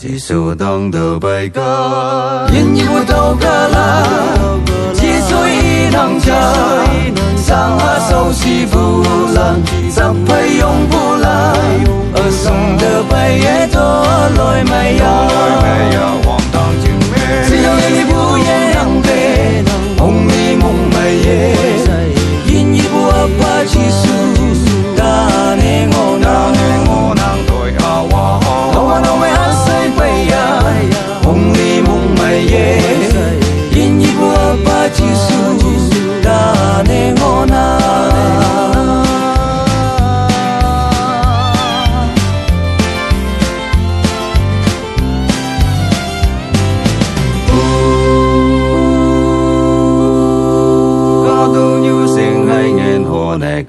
chỉ số đông đầu bay ca nhìn như một đầu ca la chỉ số ý nắng trời sang hạ sâu si vu lan dập bay yong vu lan ở sông đầu bay ấy to lối mây ya hoàng tang chừng mê siêu đi bu ye nắng về ông đi mong mây ye nhìn như bùa ba chỉ số ta nên ngô nàng tôi áo hoa đâu mà đâu mày ăn say bay ya ông đi mong mây ye nhìn như bùa ba chỉ số ta nên ngô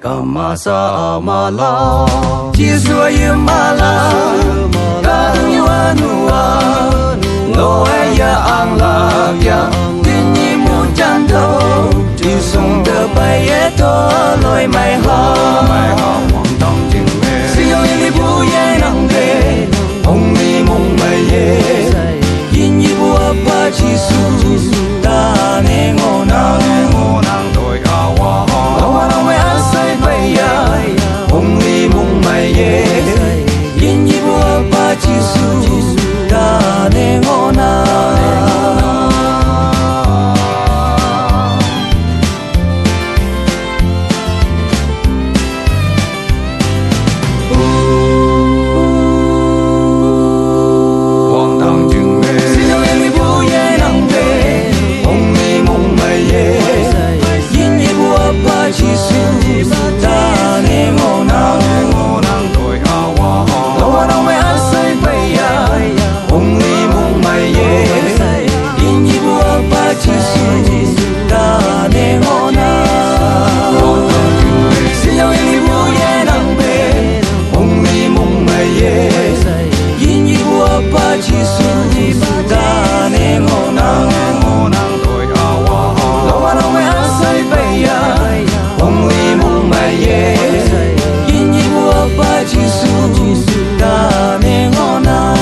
Kama sa mala Jiswa yumala Kanu anua Lo ya ang lagya Tinyi mu janto Jisung de baye to loi mai ha hoàng tang chừng mê Siêu yi bu ye nang de Ông ni mong mai ye Yin yi bu apa jisu Ta ne ngo nàng tôi áo hoa ông đi mong mày ye nhìn như bùa ba chỉ su ta nên ngô na hoàng tang chừng mê siêu em bu ye nang về ông đi mong mày ye nhìn như bùa ba chỉ su ta nên ngô na tôi áo hoa đâu mà đâu mày ăn say bay ya ông đi mong mày ye nhìn như bùa ba chỉ su ta nên ngô na siêu em bu ye nang về ông đi mong mày ye nhìn như bùa ba chỉ su ta nên ngô na tôi áo hoa đâu mà đâu mày ăn say bay ya ông đi mong mày ye nhìn như bùa ba chỉ su ta nên ngô na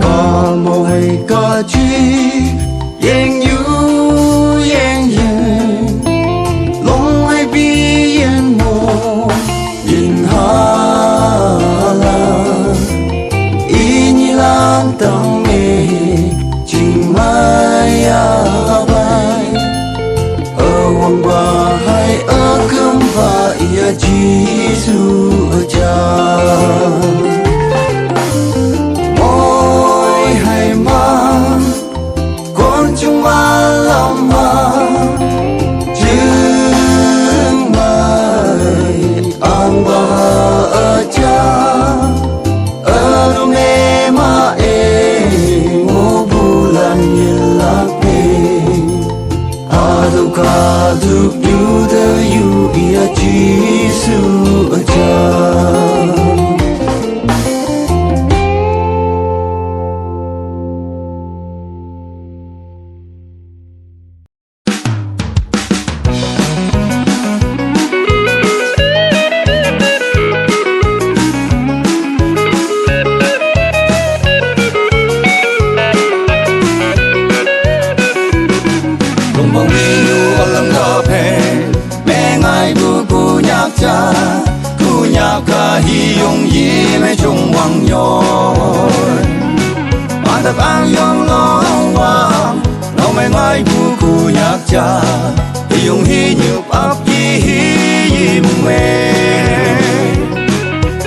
Có màu hay có chi, yên như yên yên มาลำมาจึงไม่อ่างว่าเจ้าเมมาเองโมบุลันยิลักเปอาดุกาดุยูเดยูอีอาจีสุอาจารย์用喜肉鴨意味，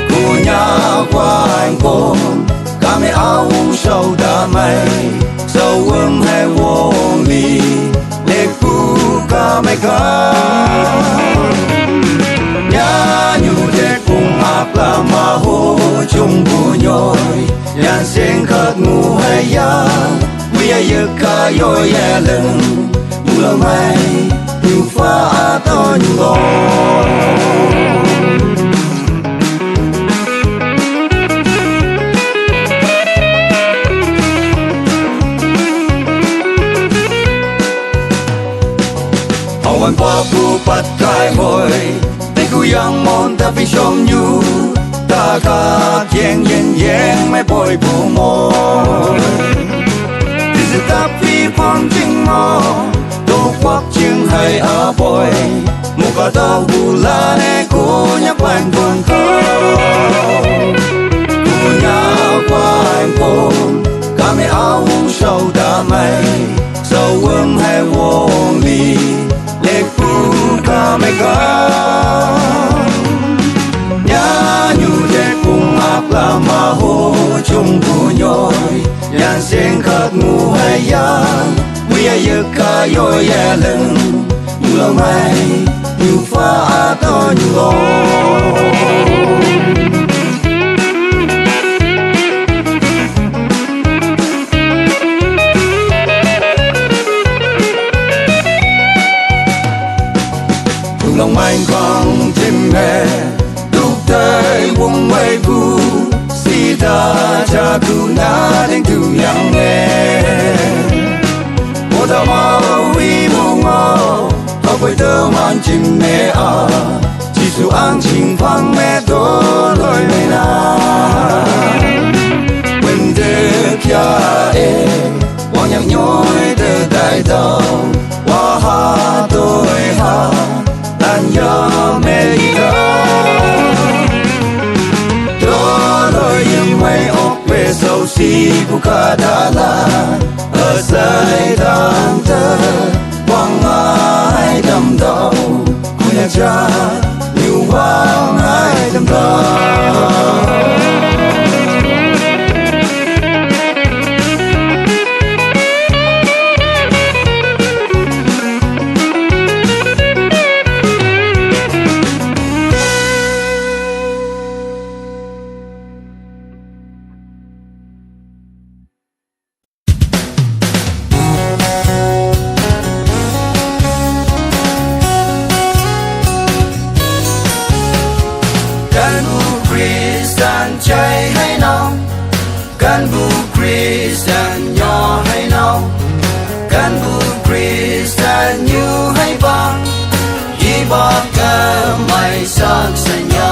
姑娘關過，加美阿烏手打美，手溫係我哩，力不加美卡。nhà nhu thế cùng áp là mà hô chung bu nhoi yan sen khát ngu hay ya vì ai giấc cả yoi ya lưng mù lâu mai nhu pha to nhu lo awan pa pu pat kai hoiกูยังมองแต่ไปชมอยู่ตากาเคียงเย็นเย็นไม่ปล่อยผู้มองที่จะตับพี่ความจริงมองตัวควักจึงให้อาปล่อยมุกตาหูลาในกูอยากแปลงคนเขากูอยากแปลงคนก็ไม่เอาเศร้าดาไม่เศร้าเวิ้งให้วงลีเล็กกูก็ไม่กล้าlà mà hô chung bu nhoi yan sen khát ngu hay ya vì ai giấc cả yoi ya lưng nhu lâu mai nhu pha to nhu lo cùng lòng anh khoang tim hè đúc tay buông mây vu ta cha tu na đến tu yang nghe một thao màu vi mông màu học với tơ man chim mẹ à chỉ su ang chim phang mẹ to lời mẹ na quên được ya e quang nhang nhoi từ đại đầu hoa ha tôi ha tan ya mẹ ta mày ốc về sâu xì của cả đà la ở dài đang thơ quăng ai đâm đầu của nhà cha nhiều quăng ai đâm đầu Hãy subscribe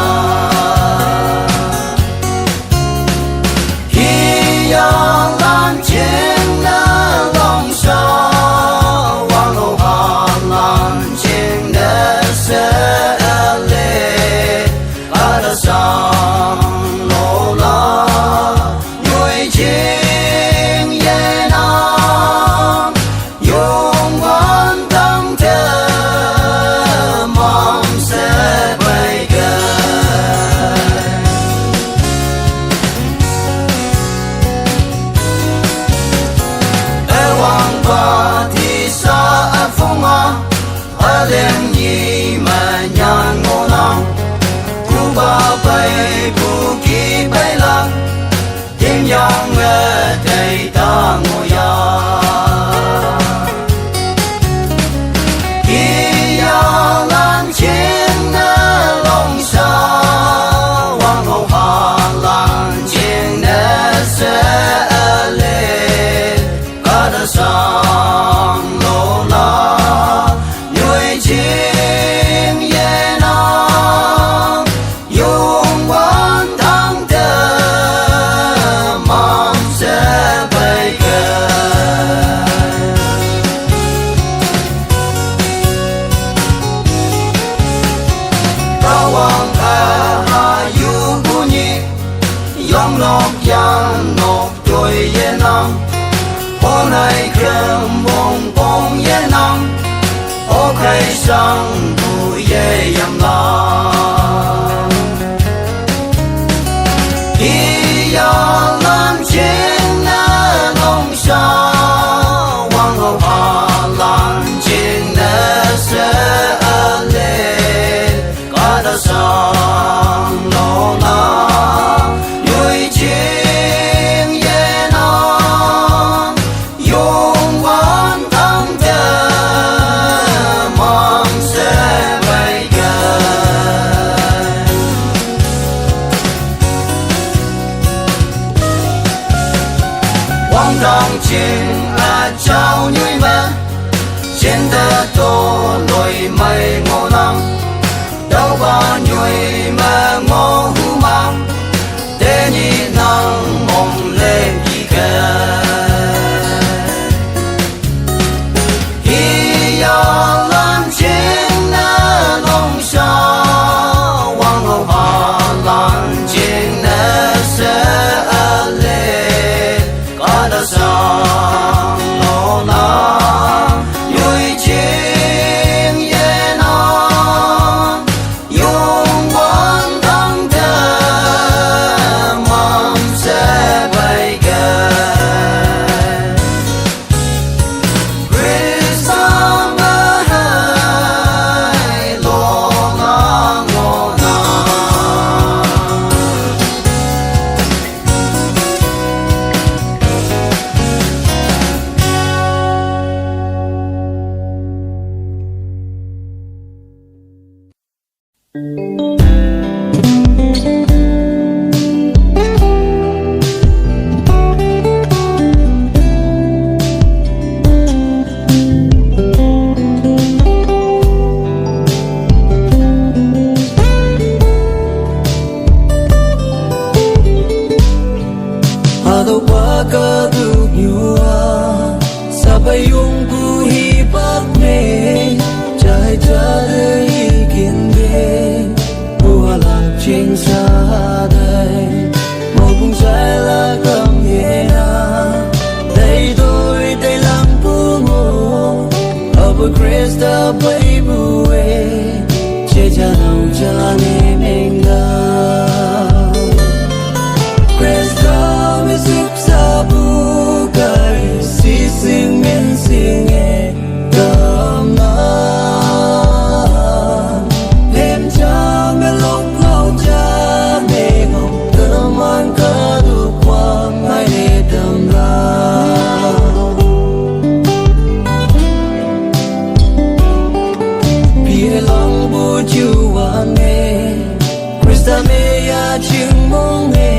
上不也样啦？一样蓝天的龙上，往后爬蓝天的色嘞，高到上楼那，有一天也能永远当的梦是为根。望当前啊，少女们，显得多累美我能，都把女们我呼忙，对你能梦泪一个。一样蓝天的龙上，往后爬蓝天的色嘞，高到上楼那，有一天也能永远当的梦是为根。Hado waka dunyua Sabay yung buhi bakme Chahe chade ikinde Buhalang ching saday Mobung say la kam yena Day doi day lang bungo Aba Krista bay buwe Che chanau chane menga Krista music sabu kai si sing men sing e dama hem chang lok lao cha me ngom man ka du kwang ai le dam la pi long bu chu wa me Krista me ya ching mong e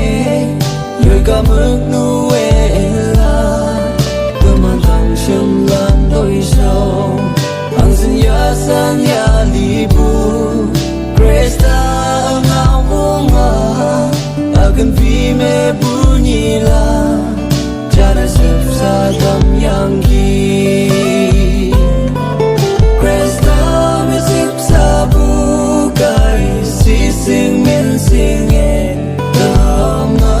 Yoga mực nuê la Cơ man thang châm lan đôi sâu Ang xin ya san ya li bu Krista ngao mong a Akan vi me bu nhi la Chana sip sa tam yang ki Krista me sip sa bu kai Si sing men sing e Dama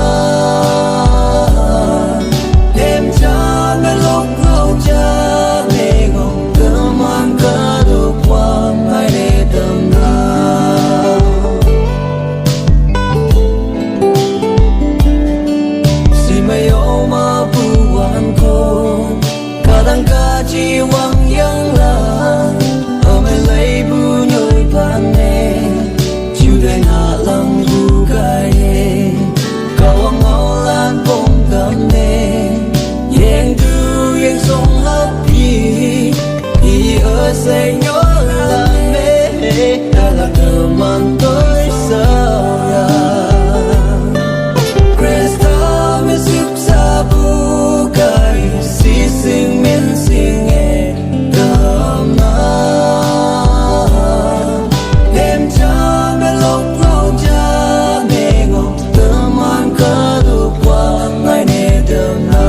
chỉ vắng yang là ở mai lấy bu nhồi pan nè chiều đêm hạ lăng bu cay cầu ngao lan bông cầm nè yang du yang sông hấp hi ở say nhớ là mẹ đã là cờ man tối sao ra Krista me sip sa bu cay si sing men sing e dama em cha me lok lao cha me ngọc tơ man ca du qua ngày ne đơm na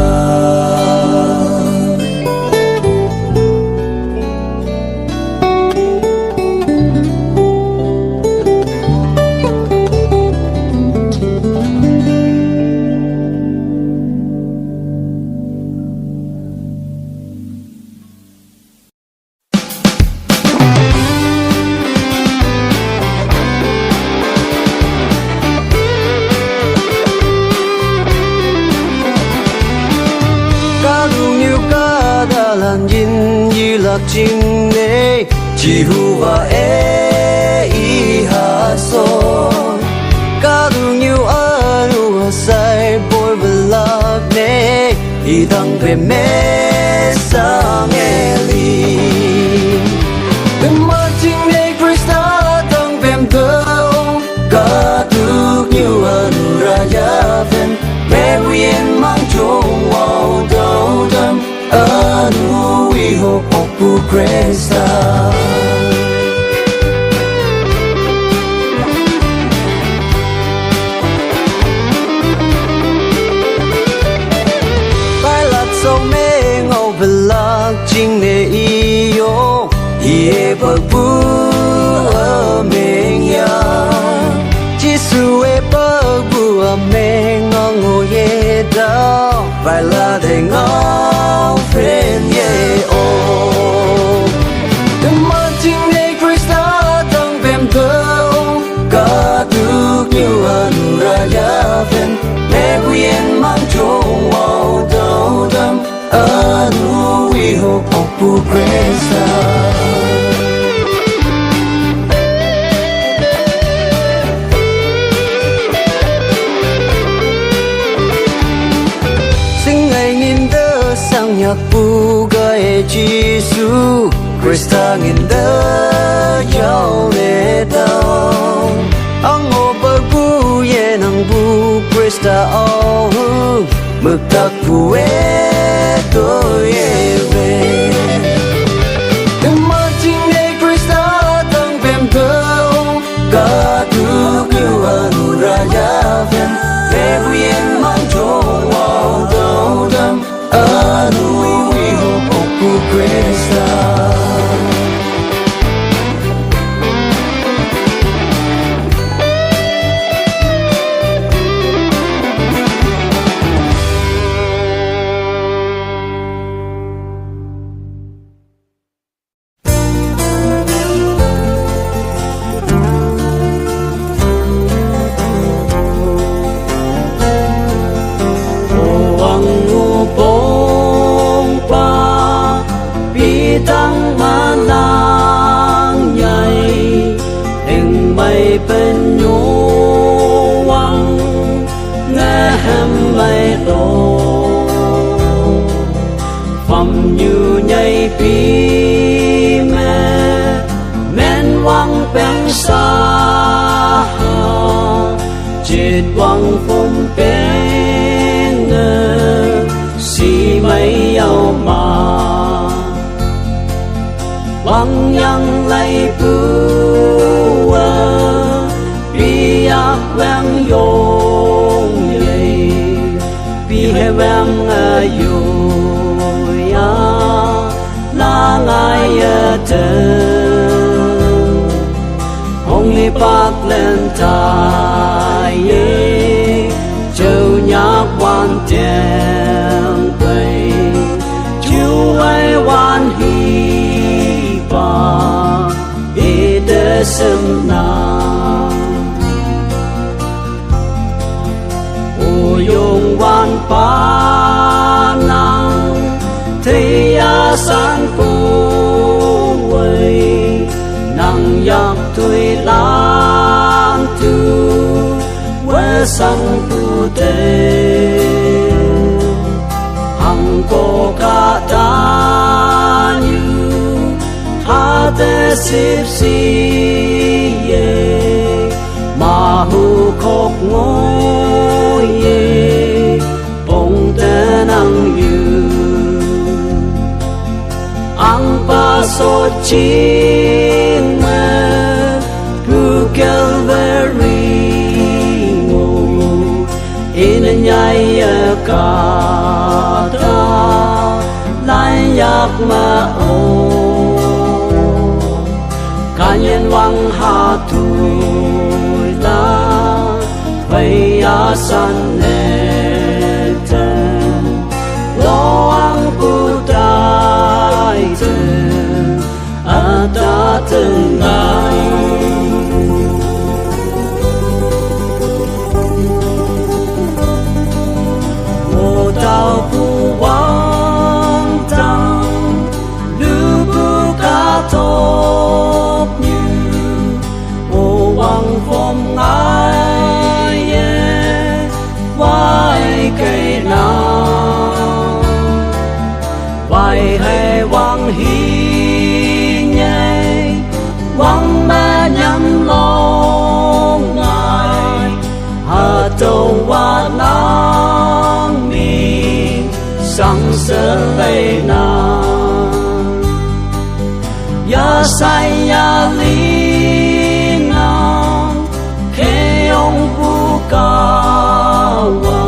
金内，几乎把爱一下说，卡杜牛阿鲁阿塞波不拉内，一当被没上爱里，跟马金内 Krista 当被得，卡杜牛阿鲁拉亚分，没不言忙中我都等。Anu iho opu Krista Bailat so me ngau belak jing ne iyo Ie babu ameng ya Jisu e babu ameng ngango ye da Bailat e ngau friend yeah oh The marching day Krista tang bem go Ka tu như anuraya ven Me buyen mang chong wow do dam Anu we hope opu Krista nhạc bu gai Giêsu Krista ngin da yao le dao ang o ba bu ye nang bu Krista au mực tak bu e to ye ve the marching day Krista tang bem go ga tu you anuraya ven le bu yen mang cho wow do dam Anu we hope opu Krista Tang manang nhai hình mây bên nhô quăng nghe hem mây đổ phẩm như nhai pi mẹ men quăng beng sa chết quăng phong beng si mây ao mà Wang yang lai bua biak wang yong ye bi he wang ayo ya la ngai ya te hong li pak len tai ye châu nhạc quan tiền bay chu ai quan hi ba ide semna o yong wan pa nang thea san pu wei nang yak tui lang tu we san pu te hang ko ka da nyu the sip si ye mahu khok ngô ye bông te nang yu ang pa so ching me pu calvary ngô in nhai ka ta lai yak ma o Kanyen wang ha tu la Vai ya san ne te Lo ang pu tai te Ata te ngai Mo tao pu wang tang Lu pu ဆိုင်ရာလီနာခေယုံပူကာဝံ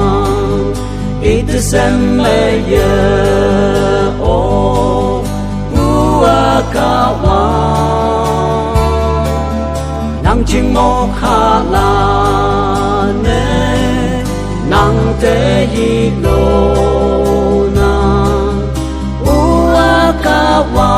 ဣတစမေယအိုဘူအာကာဝံနမ်ချင်မောခါလာနေနမ်တေယီလိုနာဘူအာကာဝံ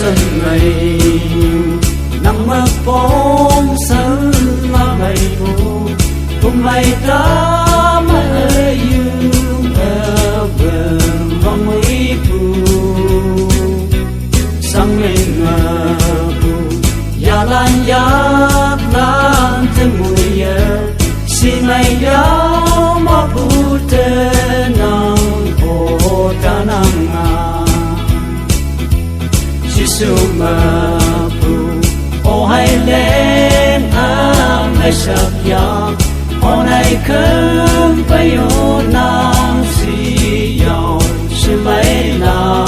sân mây nằm mơ bóng sân là mây phù cùng mây ta mây dương ở vườn vòng mây phù sang mình ngờ phù ya lan thân mùi ya si mây yao mà phù tê nang hồ ta nang ngà Giêsu mà phù ô hay lên ai sắp ya hôm nay cơn bay ô nang si yao si mây na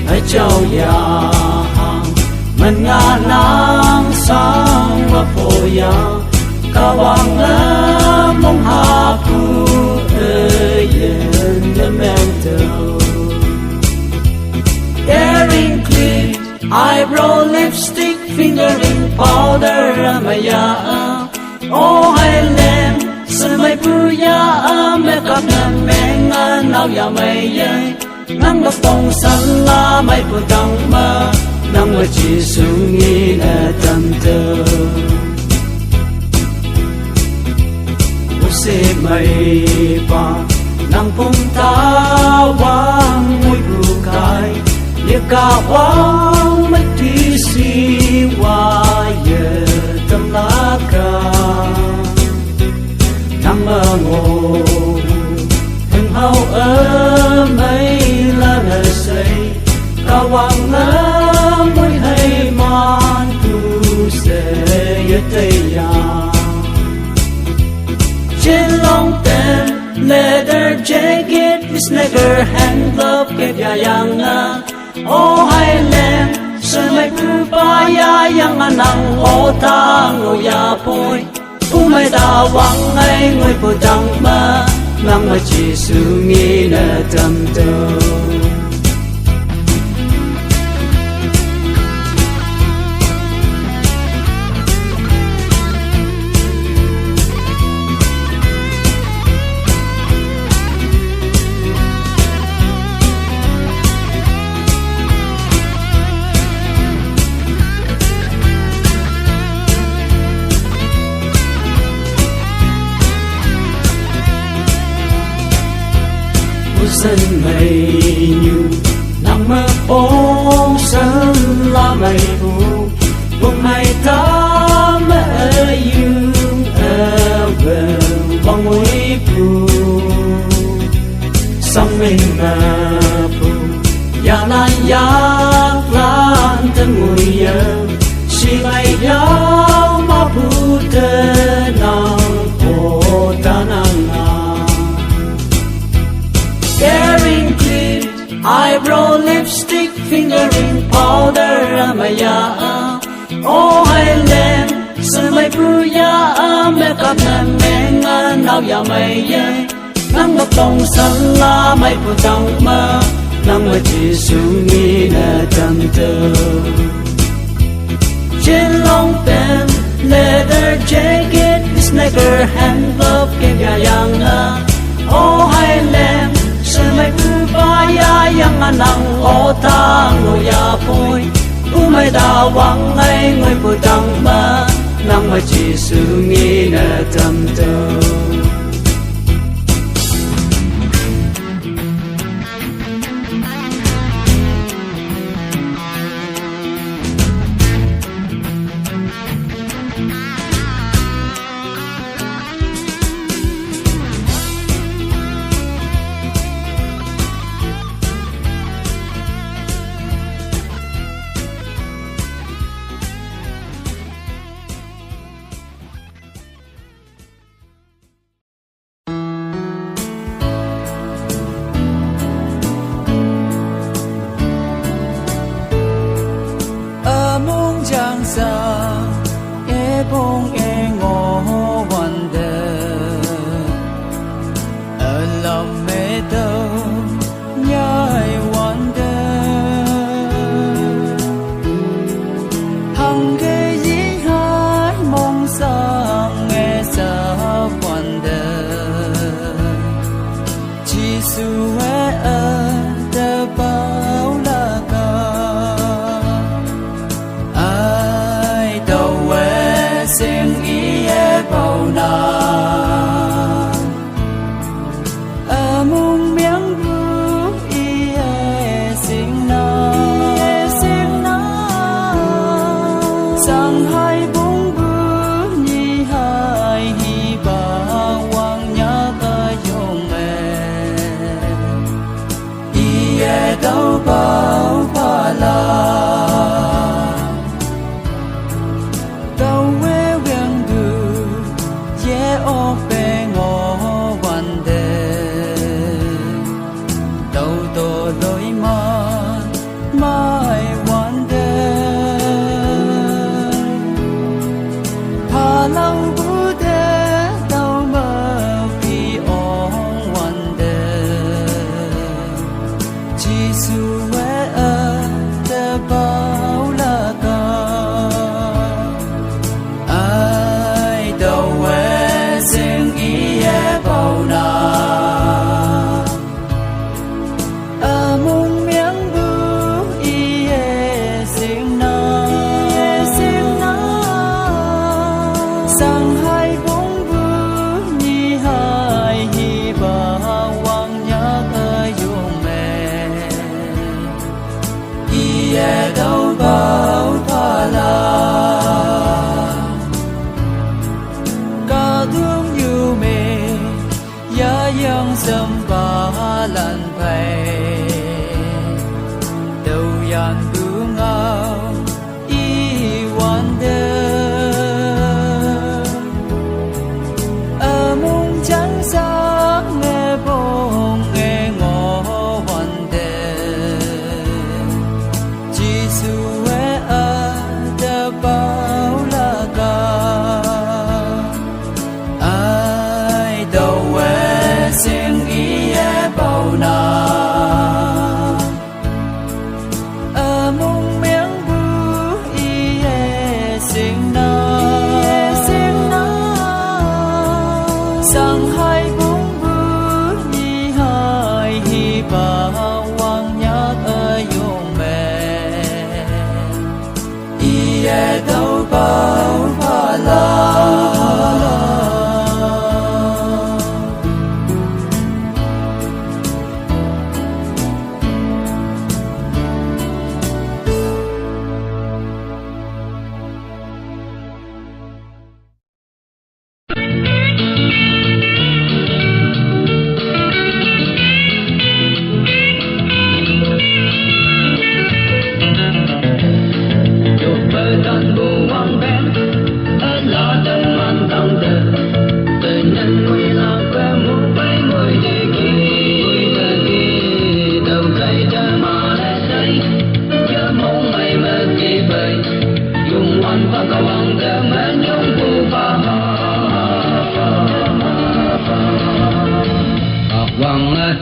ai chào ya mình ngã nang sang và phô ya cả vang mong hạ phù yên mental earring clip eyebrow lipstick fingering powder maya oh hai len sân mây puya makeup na menga nao ya mây nang ngọc bông san la mây pu tang ma nang wa chi sung ni na tam tơ u se mây pa nang pung ta wang mui bu kai ye ka wang ma ti si wa ye tam la ka nang ma ngo heng hao mây la na say ka wang la mui hai man tu se ye te ya chin long ten leather jacket sneaker hand glove ke ya yang na oh highland sơn mây pu pa ya yang anang o tang o ya poi pu mai da wang ai ngoi pu tang ma nang ma chi su ngi na tam to sân mây như nằm mơ bóng sân là mây phù cùng mây ta mây dương ở vườn vòng mây phù sang mình mà phù ya lan thân mùi ya si mây yao mà phù tê nang hồ ta nang earring clip eyebrow lipstick fingering powder maya oh hai len sân mây puya makeup na menga nao ya mây nang ngọc bông san la mây pu tang ma nang ma chi su ngi na tam tơ chin long pen leather jacket sneaker hand glove ke ya yang oh hai len sơn mây pu pa ya yang anang o tang o ya poi pu mai da wang ai ngoi pu tang ma nang ma chi su ngi na tam to Giêsu ơi ơn ta bao la ca đâu bao pha la đâu quê quen du ye ô bê ngô quan đề đâu tô đôi mắt mai quan đề pha lâu bù đề đâu mơ vì ong quan đề chỉ su quê ở để bao la ca ai đâu quê sinh ý bao na ở mong miếng bu ý sinh na sang hai bóng bu ni hai hi ba wang nhớ ở dùng mẹ ý đâu bao pha la ca thương yêu mẹ ya yang sâm ba lan phải đâu yan bu ngao y quan đơ ở mong trắng sáng nghe bông nghe ngõ quan đơ chỉ su ở đơ bao la ca ai đâu quê sinh ý bao na ở mong miếng bu ý sinh na sang hai bóng bu ni hai hi ba wang nhát ở dùng mẹ ý đâu bao pha la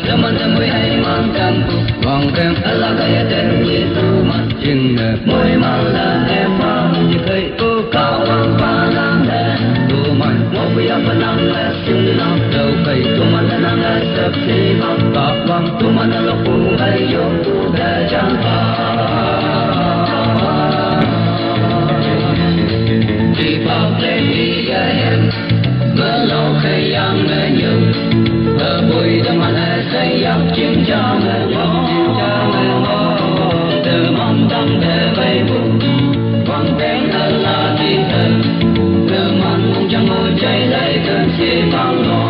Zaman temui hai mang tempu wang tem ala kaya tem Yesu mat jing ne moi mang la ne fa ji kai tu cao wang pa lang ne tu man mo bia panang la sim na đâu kai tu man na na sap si mang ka wang tu man la pu hai yo tu da chang pa đi bao lên đi em mơ lâu khai yang ne nhiều ở bụi đêm mà say yak chim cha mẹ ngó từ mong tâm để bay buồn vang tiếng là đi tới từ mong mong chẳng ngồi cháy lấy cơn si mang ngó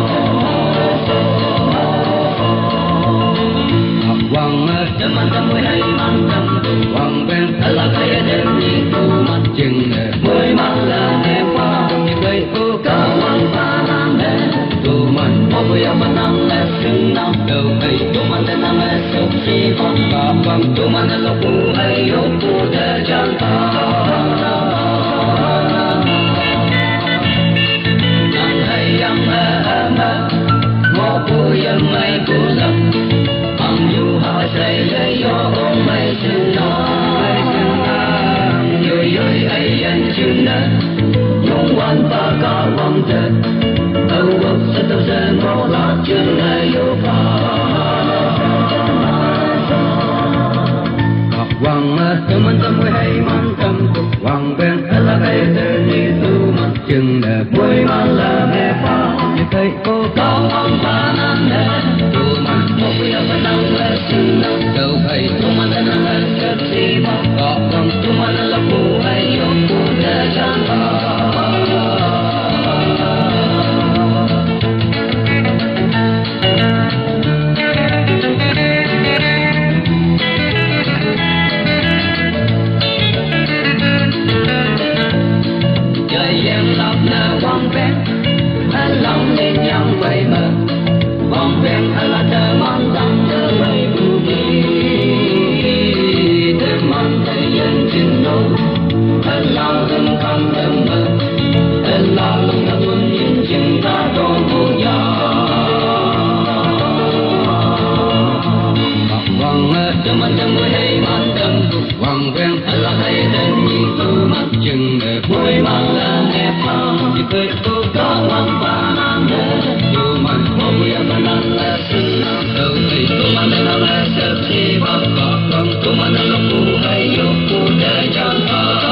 vang đêm mà tâm môi hay mang tâm vang bên là cái đêm đi tu mắt chừng môi mang là đêm qua cây cô cao mang pha mang đêm tu man mo bia manang la sing na đâu kai tu man na ma so si phong ka pam tu man la pu ai yo pu da chan ta nang hai yang ma mo pu yang mai pu la ang yu ha sai le yo ong mai sin na yo yo ai yan chun na yong wan pa ka wang te âu ốc sẽ tao sẽ ngó là chân này yêu pha học hoàng tâm man tâm môi hay man tâm hoàng bên là cái tên đi tu man chừng để môi man là mẹ pha như thấy cô cao ông pha nam nè tu man một bây giờ vẫn đang là sinh năng đâu phải tu man đang là chất gì mà có không tu man là phù hay yêu phù để chan pha cây cô cao hoàng ba nam nè tu man cô ya ba nam la sin nam đâu cây tu man nam la sập si ba ba con tu man nam cô hay yo cô đại chẳng ta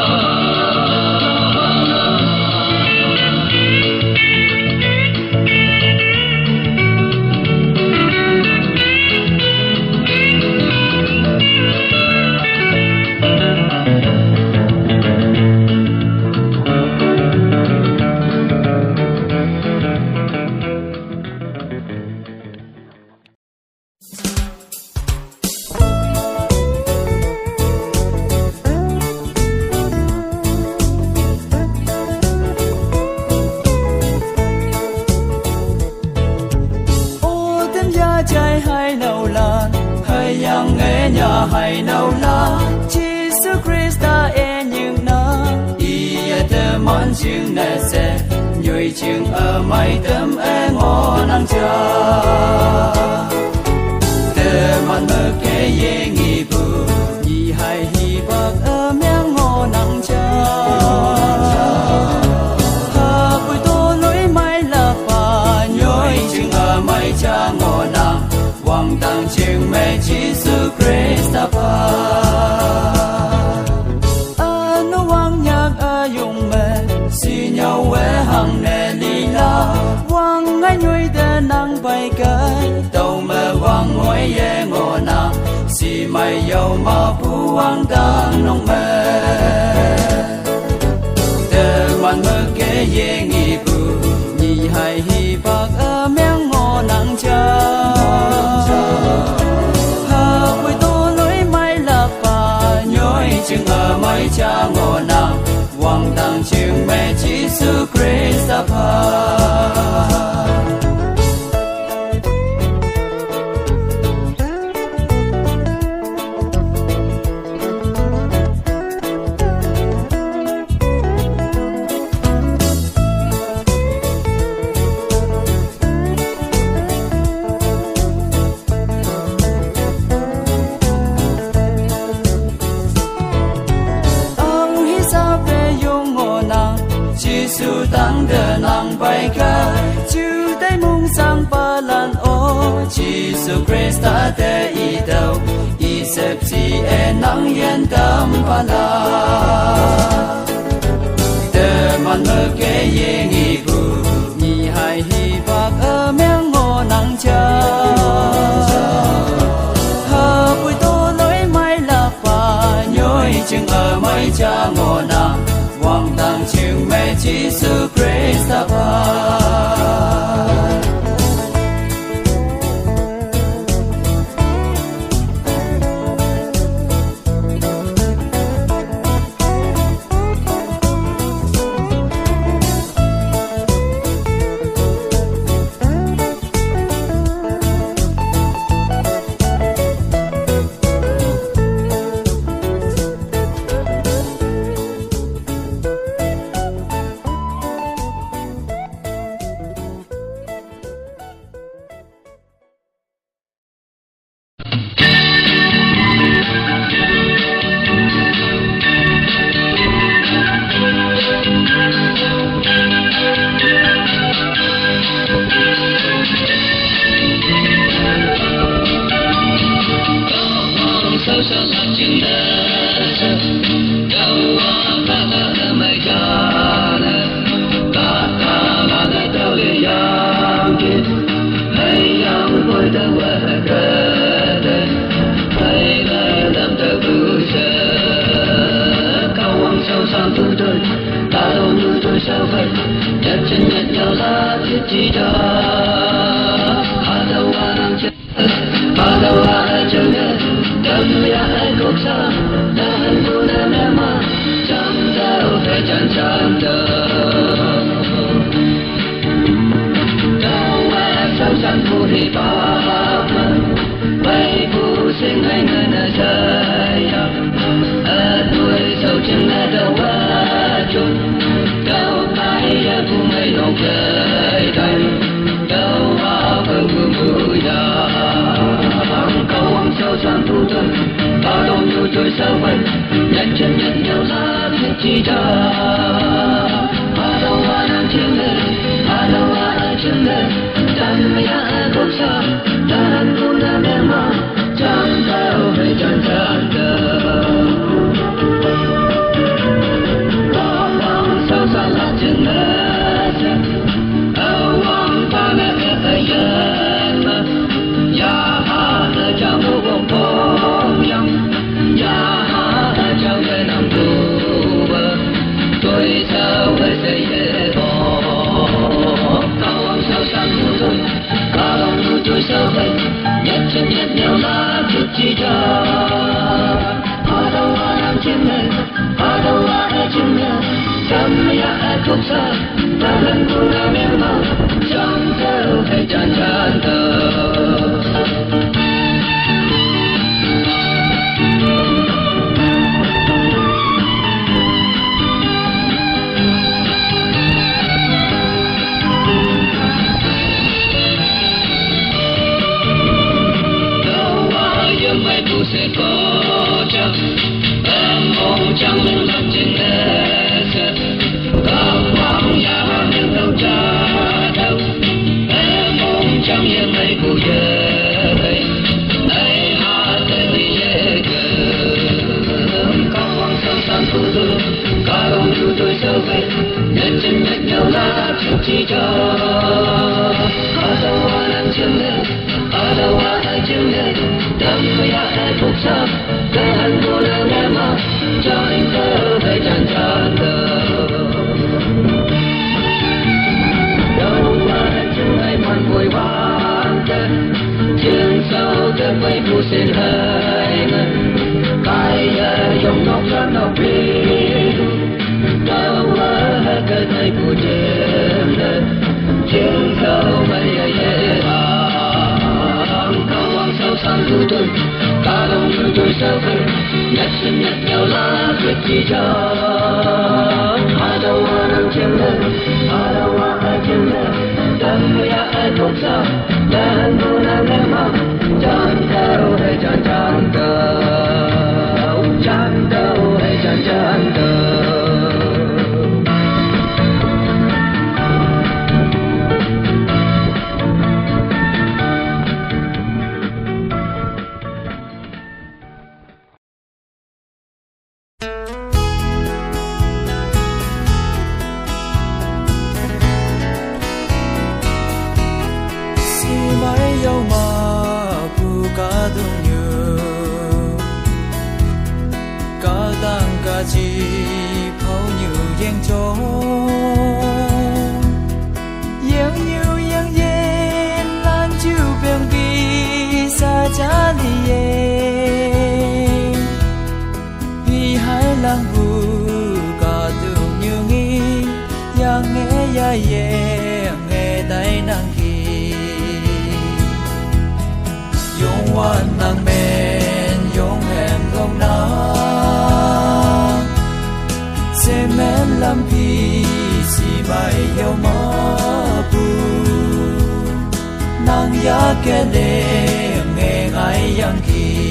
hay nâu la Jesus Christ ta e những na ia te man chừng na se nhoi chừng ở mai tâm e ngõ nang cha te man mơ ke ye ngi bu yi hai hi bak ở miang ngõ nang cha ha bui to lối mai la pa nhoi chừng ở mai cha ngõ nang quang tang chừng mẹ Jesus Christ ta pa anu wang nhạc a yung mẹ si nhau ve hằng nè li la wang ngay nhoi de nang bay cái tàu mẹ wang ngoi ye ngô na si mai yau ma pu wang tang nong mẹ de man mơ ke ye ngi bu ni hai hi bak a meng ngô nang cha chừng ở mai cha ngô na quang tang chừng mẹ Jesus Christ ta pa su tăng de nang bay ca chu tay mong sang pa lan o Jesus Christ ta te i đâu i sep si e nang yen tam pa la de man mơ ke ye ngi bu ni hai hi bak a meng ngô nang cha ha bui to lối mai la pa nhoi chừng ở mai cha ngô na quang tang chừng mẹ Jesus Christ ta pa Hãy subscribe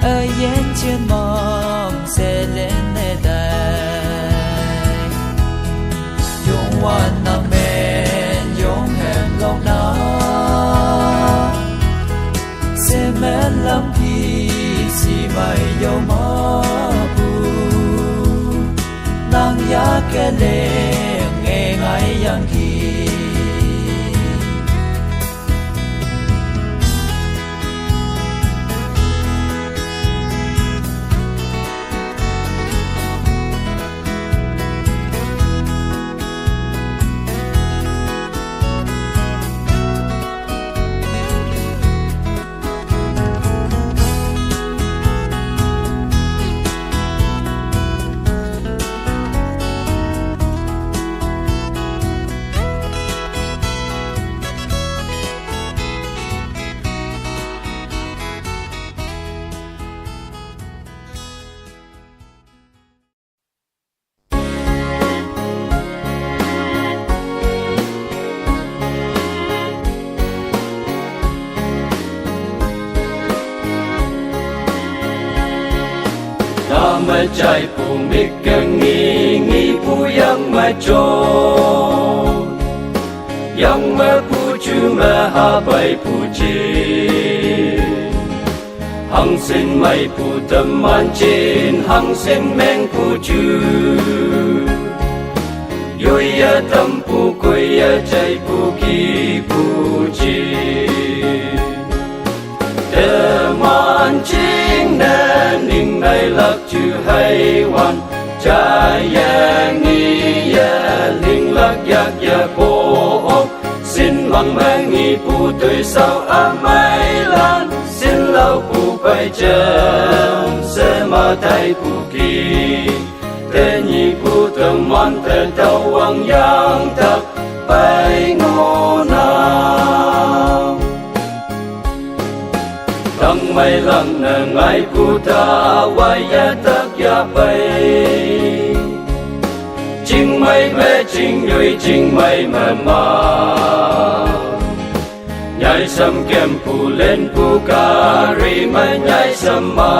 眼前梦谁人的带永远那面永远老那谁们冷皮是没有么不能呀个嘞爱爱样去mà chạy phù mít càng nghi phù yang mà trôi yang mà phù chú mà ha bay phù chi hằng sinh mây phù tâm man trên hằng sinh men phù chú yoi ya tâm phù quay ya chạy phù kỳ phù chi để man chính nên ninh này lạc chữ hay hoàn trái ya nghi ya linh lạc yak ya cô xin mong mang nghi phù tuổi sao mai lan xin lâu phù phải chân sẽ mà tay phù kỳ thế nhị phù tâm man thế tàu hoàng yang thật phải ngô nào tăng mây lăng nè ngài phù ta vay ya tất ya bay chính mây mẹ chính người chính mây mà nhai sâm kem phù lên phù cà ri mà nhai sâm mà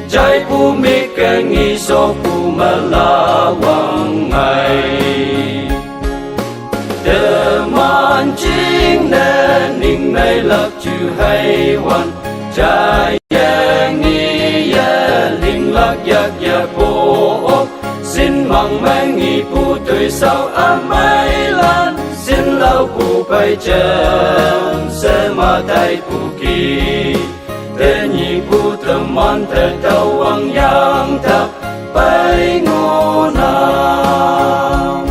trái phù mi kê nghi số phù mà la hoàng ngày để man chính nên ninh này lạc chữ hay hoàn trái ya nghi ya linh lạc yak ya cô xin mong mang nghi phù tuổi sao mai lan xin lâu phù phải chân sẽ mà tay phù kỳ thế nhị phù tâm man thế tàu hoàng yang thật phải ngô nào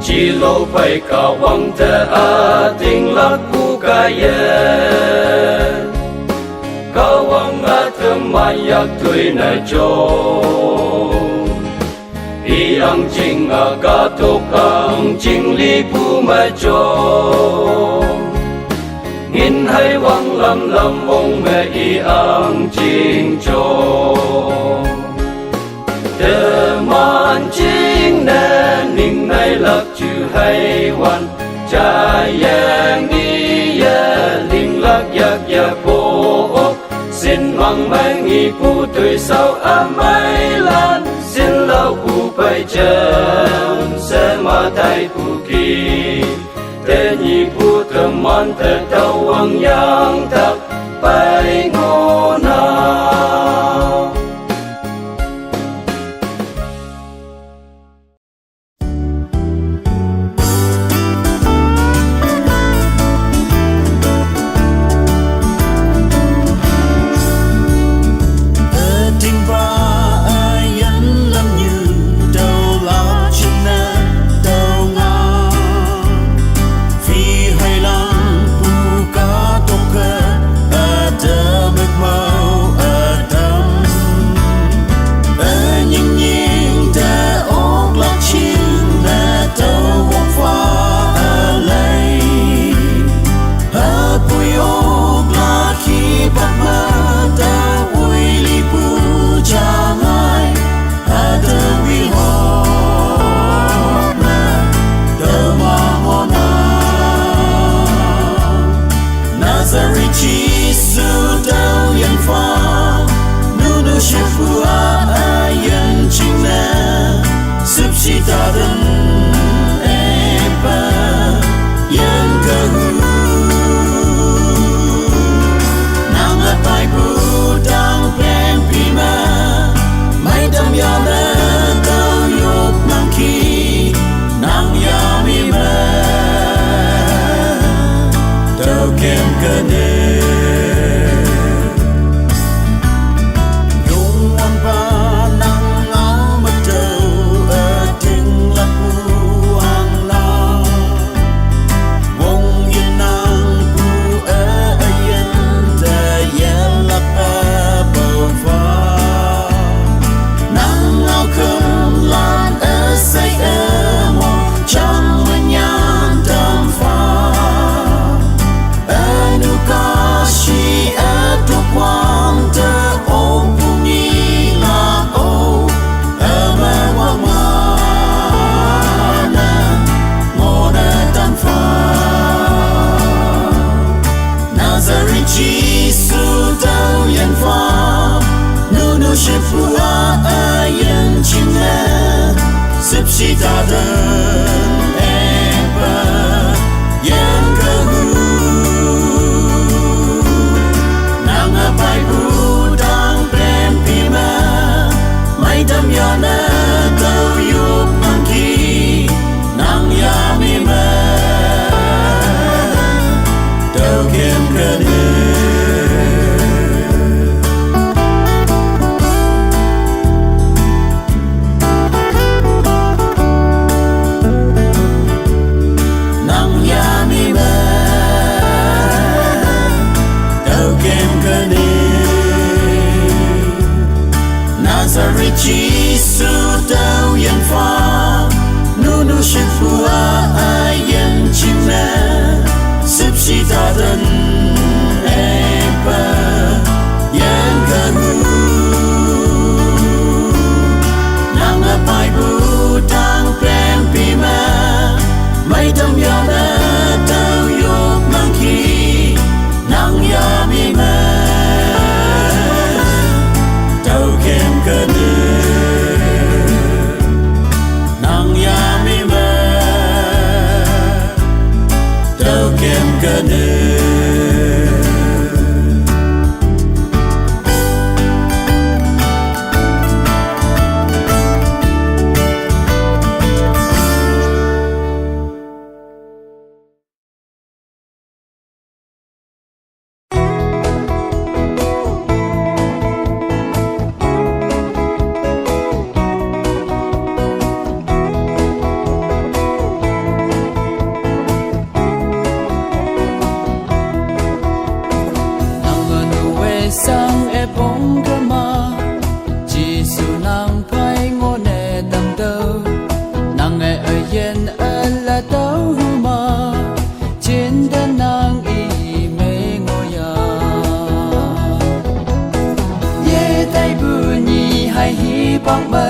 chỉ lâu phải cả hoàng thế tình lạc phù ca ye cao hoàng thơm mai yak tuổi nè cho ý ang chính ca tục ang chính lý phù mà cho nghìn hay hoàng lâm ông mẹ ý ang chính cho để man chính nên ninh này lạc chữ hay hoàn trái ya nghi ya linh lạc yak ya cô xin mong mang nghi phù tuổi sao mai lan xin lâu phù phải chân sẽ mà tay phù kỳ thế nhị phù tâm man thế tàu hoàng yang thật phải ngô nào Sipua ayen chimna Sipshita dan epa Yang kahu Nang apai butang prem pima Mai dam yana tau yok mangki Nang yami ma Tau kem kene Nang yami ma Tau kem kene sang e bong cơ ma chỉ su nàng phai ngô nè tầm đâu nàng e ở yên ở là đâu hu ma trên đất nàng y mê ngô ya ye tay bu ni hai hi bang ma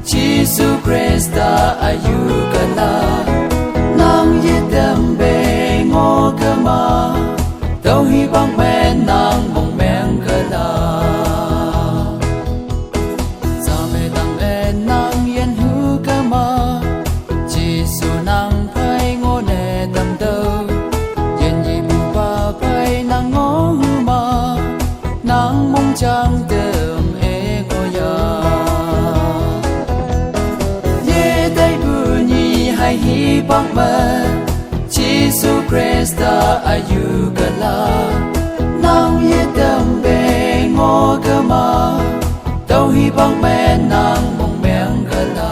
chỉ su Christa ayu kala nàng ye đam bê ngô cơ ma đâu hi bang mẹ nàng mong men cơ la sa mẹ tăng e nàng yên hu cơ ma chỉ su nàng phai ngô nè tâm đâu yên gì bu ba phai nàng ngô hu ma nàng mong chẳng đơm e ngô ya ye tay bu ni hai hi bang mẹ Jesus Christa ayu kala nang ye đam bê ngô cơ ma đâu hi bang mẹ nàng mong men kala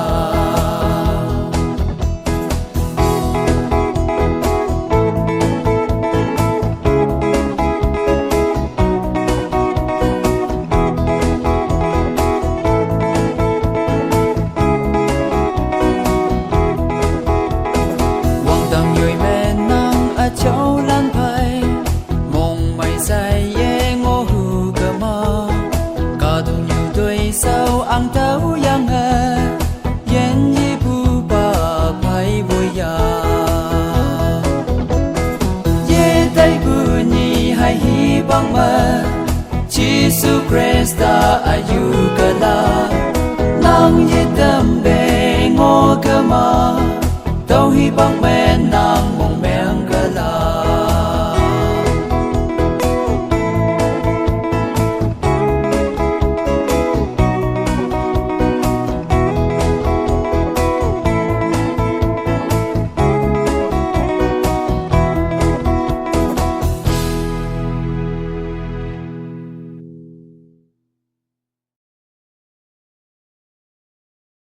châu lan phai mong mày say ye ngô hu cơ ma cả đông nhiều tuổi sau ăn tấu yang hè yen yi bu ba phai vui ya ye tay bu ni hai hi bang ma Jesus Christa ayu kala nang ye đam bê ngô cơ ma đâu hi bang mẹ nàng mong